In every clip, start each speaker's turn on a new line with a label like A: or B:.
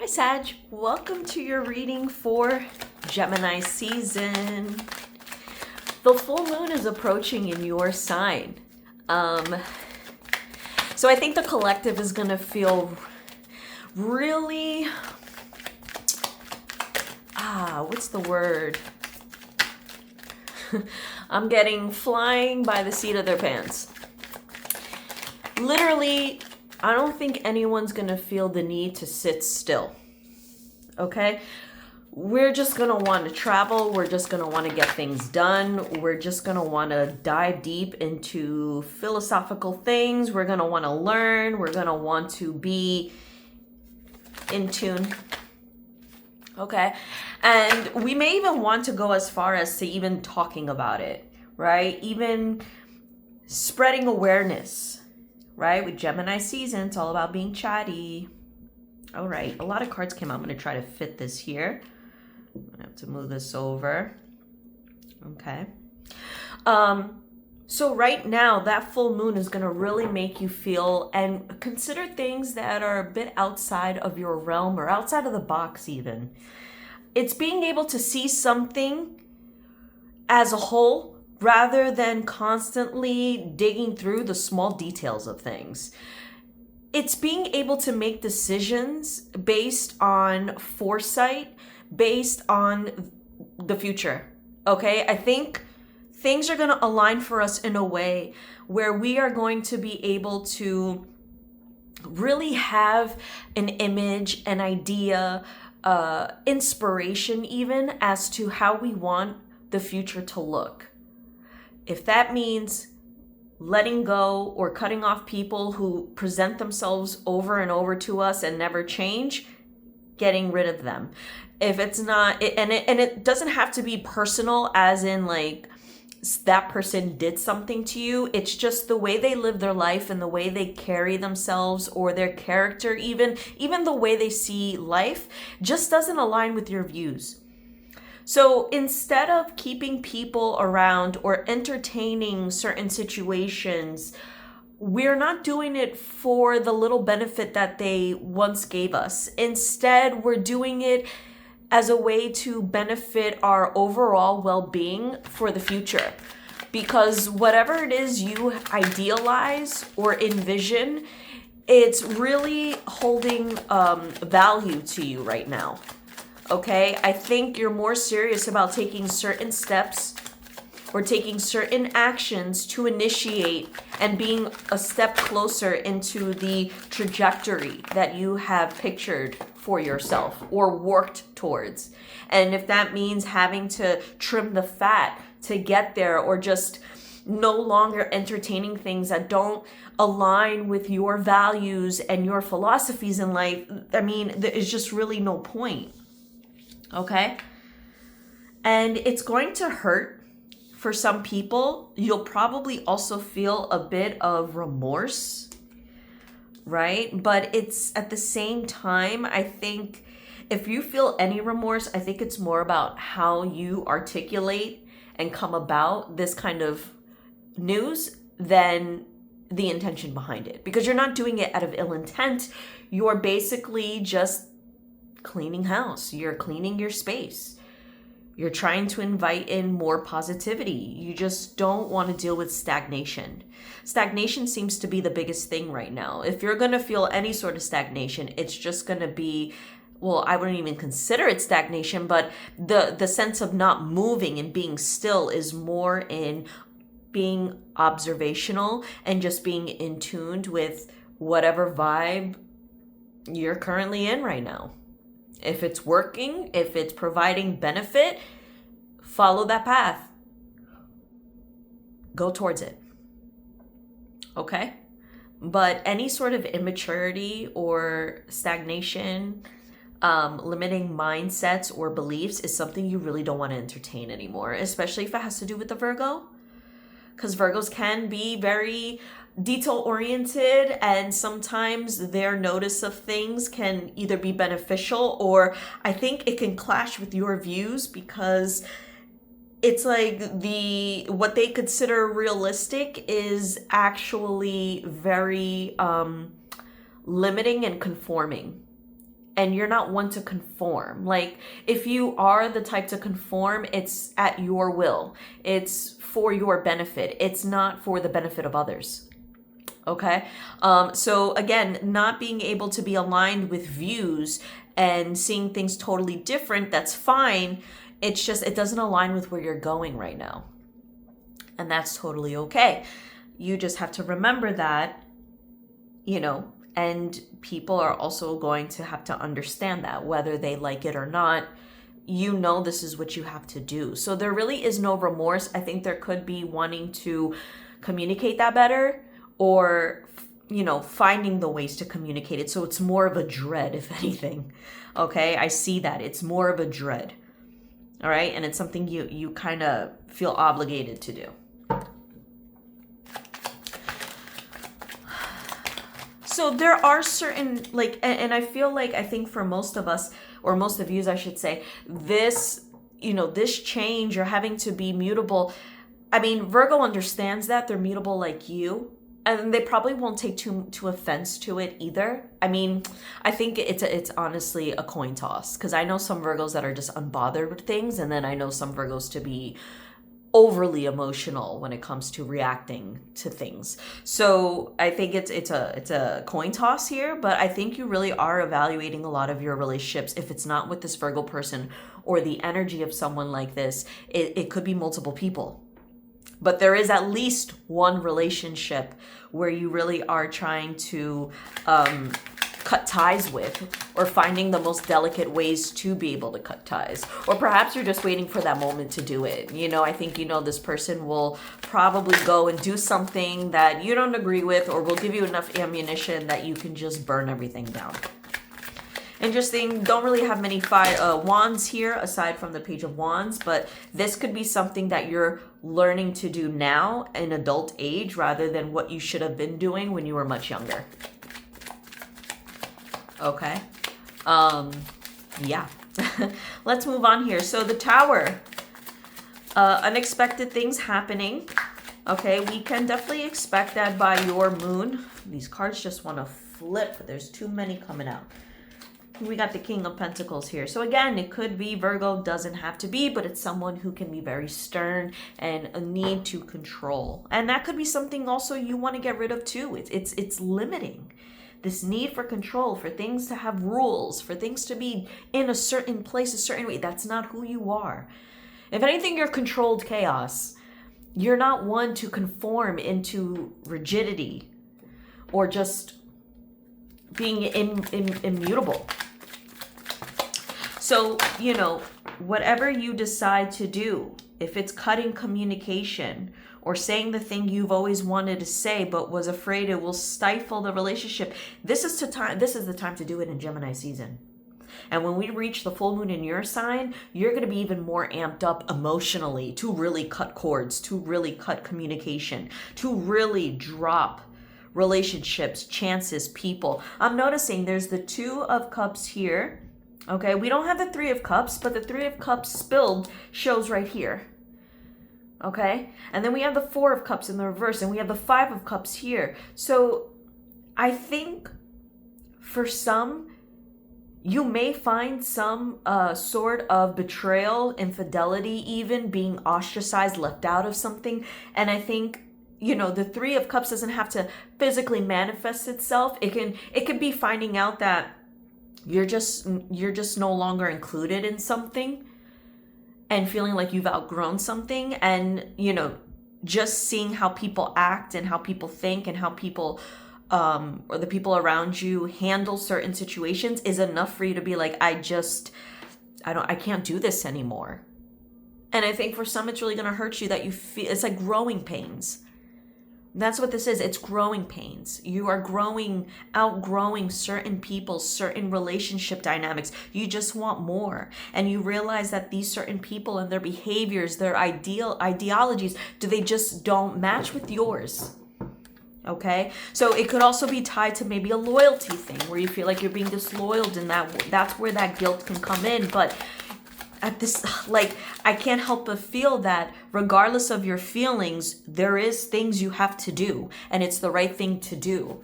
A: Sag, welcome to your reading for Gemini season. The full moon is approaching in your sign. So I think the collective is going to feel really, what's the word? I'm getting flying by the seat of their pants. Literally, I don't think anyone's going to feel the need to sit still. Okay? We're just going to want to travel. We're just going to want to get things done. We're just going to want to dive deep into philosophical things. We're going to want to learn. We're going to want to be in tune. Okay? And we may even want to go as far as to even talking about it, right? Even spreading awareness. Right? With Gemini season, it's all about being chatty. All right. A lot of cards came out. I'm going to try to fit this here. I'm going to have to move this over. Okay. So right now, that full moon is going to really make you feel and consider things that are a bit outside of your realm or outside of the box even. It's being able to see something as a whole rather than constantly digging through the small details of things. It's being able to make decisions based on foresight, based on the future. Okay? I think things are going to align for us in a way where we are going to be able to really have an image, an idea, inspiration even as to how we want the future to look. If that means letting go or cutting off people who present themselves over and over to us and never change, getting rid of them. If it's not, and it doesn't have to be personal as in like that person did something to you. It's just the way they live their life and the way they carry themselves or their character, even the way they see life just doesn't align with your views. So instead of keeping people around or entertaining certain situations, we're not doing it for the little benefit that they once gave us. Instead, we're doing it as a way to benefit our overall well-being for the future. Because whatever it is you idealize or envision, it's really holding value to you right now. Okay, I think you're more serious about taking certain steps or taking certain actions to initiate and being a step closer into the trajectory that you have pictured for yourself or worked towards. And if that means having to trim the fat to get there or just no longer entertaining things that don't align with your values and your philosophies in life, I mean, there's just really no point. Okay? And it's going to hurt for some people. You'll probably also feel a bit of remorse, right? But it's at the same time, I think if you feel any remorse, I think it's more about how you articulate and come about this kind of news than the intention behind it. Because you're not doing it out of ill intent. You're basically just cleaning house. You're cleaning your space. You're trying to invite in more positivity. You just don't want to deal with stagnation. Stagnation seems to be the biggest thing right now. If you're going to feel any sort of stagnation, it's just going to be, well, I wouldn't even consider it stagnation, but the sense of not moving and being still is more in being observational and just being in tune with whatever vibe you're currently in right now. If it's working, if it's providing benefit, follow that path. Go towards it. Okay? But any sort of immaturity or stagnation, limiting mindsets or beliefs is something you really don't want to entertain anymore, especially if it has to do with the Virgo. Because Virgos can be very detail oriented and sometimes their notice of things can either be beneficial or I think it can clash with your views because it's like what they consider realistic is actually very limiting and conforming. and you're not one to conform. Like, if you are the type to conform, it's at your will. It's for your benefit. It's not for the benefit of others. Okay? So again, not being able to be aligned with views and seeing things totally different, that's fine. It's just, it doesn't align with where you're going right now. And that's totally okay. You just have to remember that, you know, and people are also going to have to understand that, whether they like it or not. You know, this is what you have to do. So there really is no remorse. I think there could be wanting to communicate that better, or, you know, finding the ways to communicate it. So it's more of a dread, if anything. Okay, I see that. It's more of a dread. All right, and it's something you kind of feel obligated to do. So there are certain, like, and I feel like, I think for most of us, or most of you, I should say, this, you know, this change, you're having to be mutable. I mean, Virgo understands that they're mutable like you, and they probably won't take too offense to it either. I mean, I think it's honestly a coin toss, because I know some Virgos that are just unbothered with things, and then I know some Virgos to be overly emotional when it comes to reacting to things. So I think it's a coin toss here, but I think you really are evaluating a lot of your relationships. If it's not with this Virgo person or the energy of someone like this, it could be multiple people. But there is at least one relationship where you really are trying to cut ties with, or finding the most delicate ways to be able to cut ties. Or perhaps you're just waiting for that moment to do it. You know, I think, you know, this person will probably go and do something that you don't agree with, or will give you enough ammunition that you can just burn everything down. Interesting, don't really have many wands here aside from the Page of Wands, but this could be something that you're learning to do now in adult age, rather than what you should have been doing when you were much younger. Okay. Yeah. Let's move on here. So the Tower, unexpected things happening. Okay, we can definitely expect that by your moon. These cards just want to flip. There's too many coming out. We got the King of Pentacles here. So again, it could be Virgo, doesn't have to be, but it's someone who can be very stern and a need to control. And that could be something also you want to get rid of too. It's limiting. This need for control, for things to have rules, for things to be in a certain place, a certain way. That's not who you are. If anything, you're controlled chaos. You're not one to conform into rigidity or just being immutable. So, you know, whatever you decide to do, if it's cutting communication or saying the thing you've always wanted to say but was afraid it will stifle the relationship, this is the time to do it in Gemini season. And when we reach the full moon in your sign, you're going to be even more amped up emotionally to really cut cords, to really cut communication, to really drop relationships, chances, people. I'm noticing there's the Two of Cups here. Okay, we don't have the Three of Cups, but the Three of Cups spilled shows right here. Okay, and then we have the Four of Cups in the reverse, and we have the Five of Cups here. So I think for some, you may find some sort of betrayal, infidelity, even being ostracized, left out of something. And I think, you know, the Three of Cups doesn't have to physically manifest itself. It can be finding out that you're just no longer included in something and feeling like you've outgrown something, and, you know, just seeing how people act and how people think and how people or the people around you handle certain situations is enough for you to be like, I can't do this anymore. And I think for some, it's really going to hurt you that you feel it's like growing pains. That's what this is. It's growing pains. You are outgrowing certain people, certain relationship dynamics. You just want more. And you realize that these certain people and their behaviors, their ideologies, they just don't match with yours. Okay? So it could also be tied to maybe a loyalty thing where you feel like you're being disloyal, and that's where that guilt can come in. But at this, like, I can't help but feel that regardless of your feelings, there is things you have to do, and it's the right thing to do.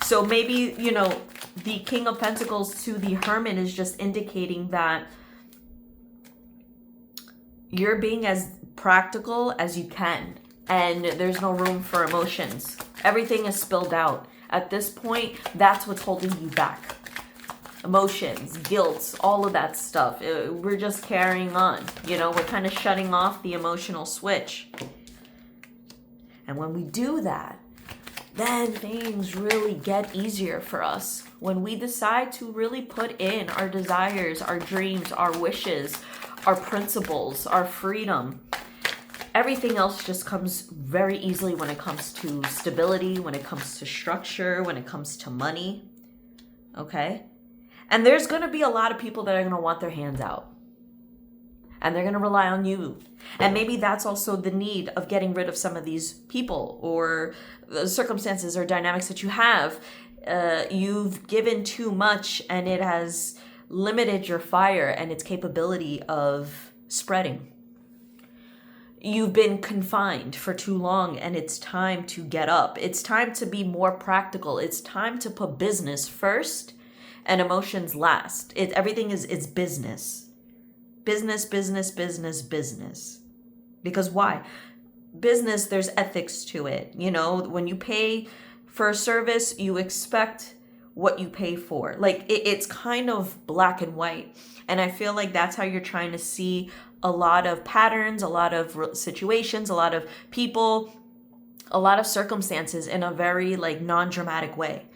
A: So maybe, you know, the King of Pentacles to the Hermit is just indicating that you're being as practical as you can, and there's no room for emotions. Everything is spilled out. At this point, that's what's holding you back. Emotions, guilt, all of that stuff. We're just carrying on. You know, we're kind of shutting off the emotional switch. And when we do that, then things really get easier for us. When we decide to really put in our desires, our dreams, our wishes, our principles, our freedom, everything else just comes very easily when it comes to stability, when it comes to structure, when it comes to money. Okay? And there's going to be a lot of people that are going to want their hands out. And they're going to rely on you. And maybe that's also the need of getting rid of some of these people or the circumstances or dynamics that you have. You've given too much and it has limited your fire and its capability of spreading. You've been confined for too long and it's time to get up. It's time to be more practical. It's time to put business first and emotions last. Everything is business. Business, business, business, business. Because why? Business, there's ethics to it. You know, when you pay for a service, you expect what you pay for. Like it's kind of black and white. And I feel like that's how you're trying to see a lot of patterns, a lot of situations, a lot of people, a lot of circumstances in a very like non-dramatic way.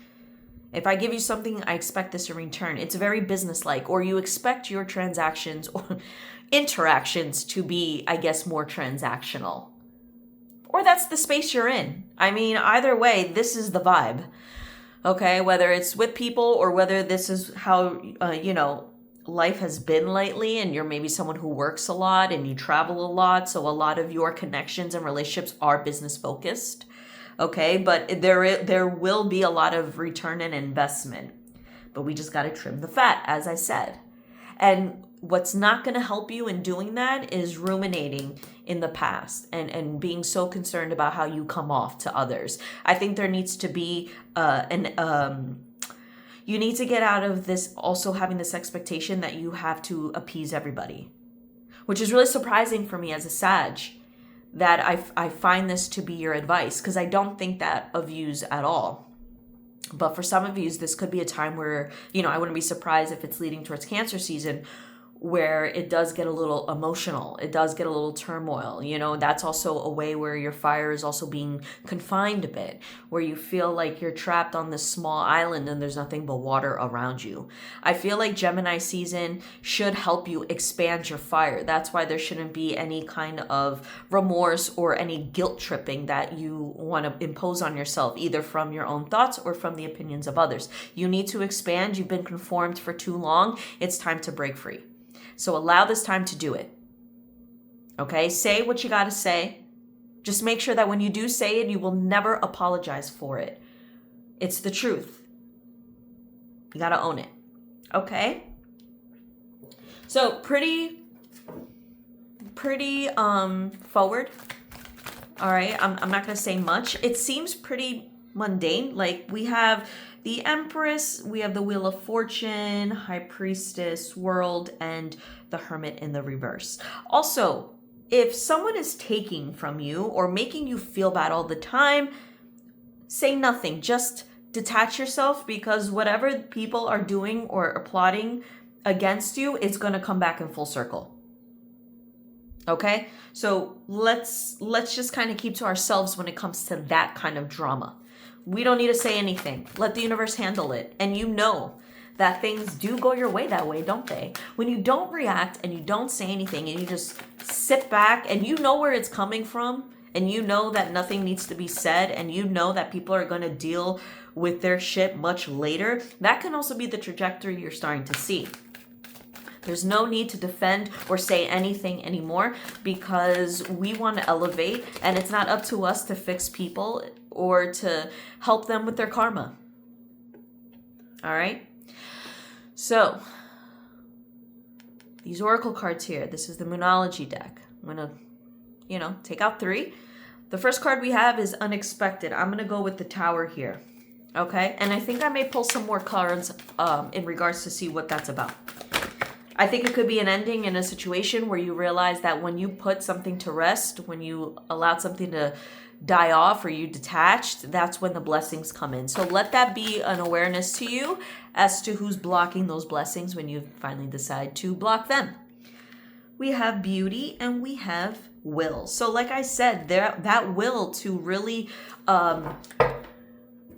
A: If I give you something, I expect this in return. It's very business-like, or you expect your transactions or interactions to be, I guess, more transactional. Or that's the space you're in. I mean, either way, this is the vibe. Okay, whether it's with people or whether this is how, life has been lately, and you're maybe someone who works a lot and you travel a lot, so a lot of your connections and relationships are business-focused. Okay, but there will be a lot of return and investment. But we just got to trim the fat, as I said. And what's not going to help you in doing that is ruminating in the past and being so concerned about how you come off to others. I think there needs to be you need to get out of this also having this expectation that you have to appease everybody, which is really surprising for me as a Sag, that I find this to be your advice, because I don't think that of yous at all. But for some of yous, this could be a time where, I wouldn't be surprised if it's leading towards Cancer season, where it does get a little emotional. It does get a little turmoil. That's also a way where your fire is also being confined a bit, where you feel like you're trapped on this small island and there's nothing but water around you. I feel like Gemini season should help you expand your fire. That's why there shouldn't be any kind of remorse or any guilt tripping that you want to impose on yourself, either from your own thoughts or from the opinions of others. You need to expand. You've been conformed for too long. It's time to break free. So allow this time to do it. Okay? Say what you got to say. Just make sure that when you do say it, you will never apologize for it. It's the truth. You got to own it. Okay? So pretty forward. All right? I'm not going to say much. It seems pretty mundane. Like we have the Empress, we have the Wheel of Fortune, High Priestess, World, and the Hermit in the reverse. Also, if someone is taking from you or making you feel bad all the time, say nothing. Just detach yourself, because whatever people are doing or plotting against you is going to come back in full circle. Okay? So let's just kind of keep to ourselves when it comes to that kind of drama. We don't need to say anything. Let the universe handle it. And you know that things do go your way that way, don't they? When you don't react and you don't say anything and you just sit back and you know where it's coming from and you know that nothing needs to be said and you know that people are going to deal with their shit much later, that can also be the trajectory you're starting to see. There's no need to defend or say anything anymore, because we want to elevate, and it's not up to us to fix people or to help them with their karma. All right? So, these oracle cards here, this is the Moonology deck. I'm going to, take out 3. The first card we have is Unexpected. I'm going to go with the Tower here. Okay, and I think I may pull some more cards in regards to see what that's about. I think it could be an ending in a situation where you realize that when you put something to rest, when you allowed something to die off or you detached, that's when the blessings come in. So let that be an awareness to you as to who's blocking those blessings when you finally decide to block them. We have beauty and we have will. So like I said, that will to really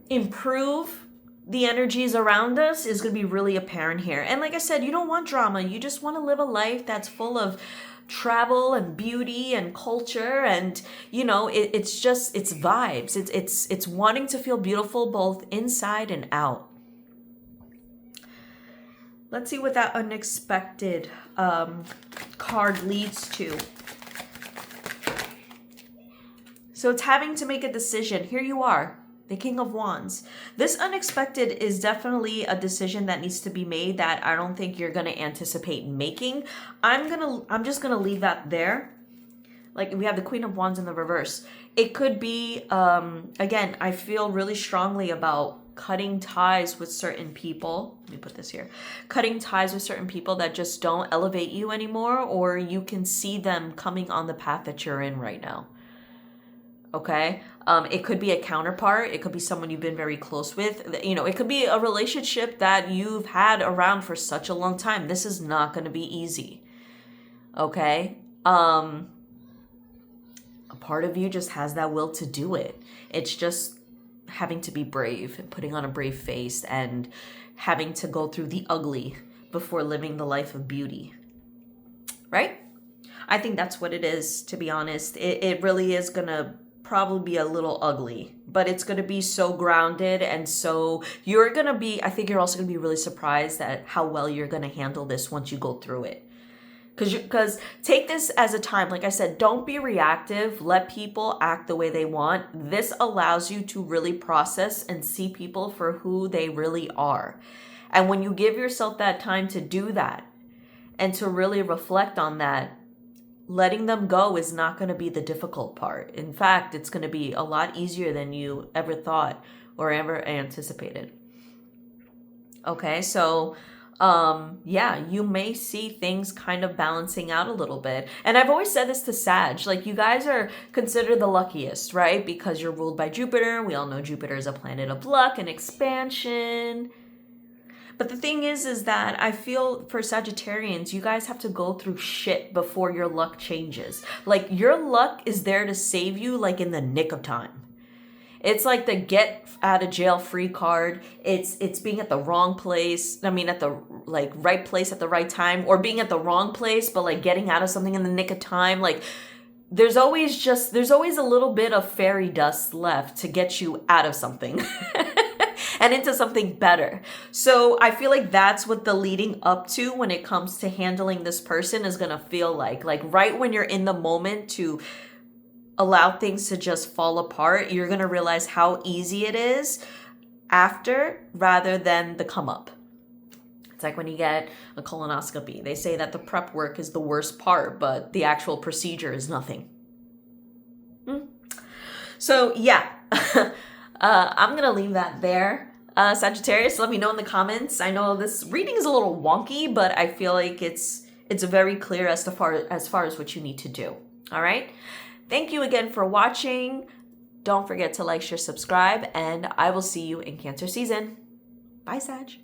A: improve the energies around us is going to be really apparent here. And like I said, you don't want drama. You just want to live a life that's full of travel and beauty and culture, and you know, it's vibes. It's wanting to feel beautiful both inside and out. Let's see what that unexpected card leads to. So it's having to make a decision. Here you are, the King of Wands. This unexpected is definitely a decision that needs to be made that I don't think you're going to anticipate making. I'm just going to leave that there. Like, we have the Queen of Wands in the reverse. It could be, again, I feel really strongly about cutting ties with certain people. Let me put this here. Cutting ties with certain people that just don't elevate you anymore, or you can see them coming on the path that you're in right now. Okay? It could be a counterpart. It could be someone you've been very close with. You know, it could be a relationship that you've had around for such a long time. This is not going to be easy. Okay? A part of you just has that will to do it. It's just having to be brave and putting on a brave face and having to go through the ugly before living the life of beauty. Right? I think that's what it is, to be honest. It really is going to probably be a little ugly, but it's going to be so grounded, and so you're going to be, I think you're also going to be really surprised at how well you're going to handle this once you go through it. Because take this as a time, like I said, don't be reactive. Let people act the way they want. This allows you to really process and see people for who they really are. And when you give yourself that time to do that and to really reflect on that, letting them go is not going to be the difficult part. In fact, it's going to be a lot easier than you ever thought or ever anticipated. Okay, so yeah, you may see things kind of balancing out a little bit. And I've always said this to Sag, like, you guys are considered the luckiest, right? Because you're ruled by Jupiter. We all know Jupiter is a planet of luck and expansion. But the thing is that I feel for Sagittarians, you guys have to go through shit before your luck changes. Like, your luck is there to save you, like, in the nick of time. It's like the get out of jail free card. It's being at the wrong place. I mean, at the like right place at the right time, or being at the wrong place, but like getting out of something in the nick of time. Like, there's always a little bit of fairy dust left to get you out of something and into something better. So I feel like that's what the leading up to when it comes to handling this person is going to feel like right when you're in the moment to allow things to just fall apart, you're going to realize how easy it is after rather than the come up. It's like when you get a colonoscopy. They say that the prep work is the worst part, but the actual procedure is nothing. So yeah, I'm going to leave that there. Sagittarius, let me know in the comments. I know this reading is a little wonky, but I feel like it's very clear as far as what you need to do. All right. Thank you again for watching. Don't forget to like, share, subscribe, and I will see you in Cancer season. Bye, Sag.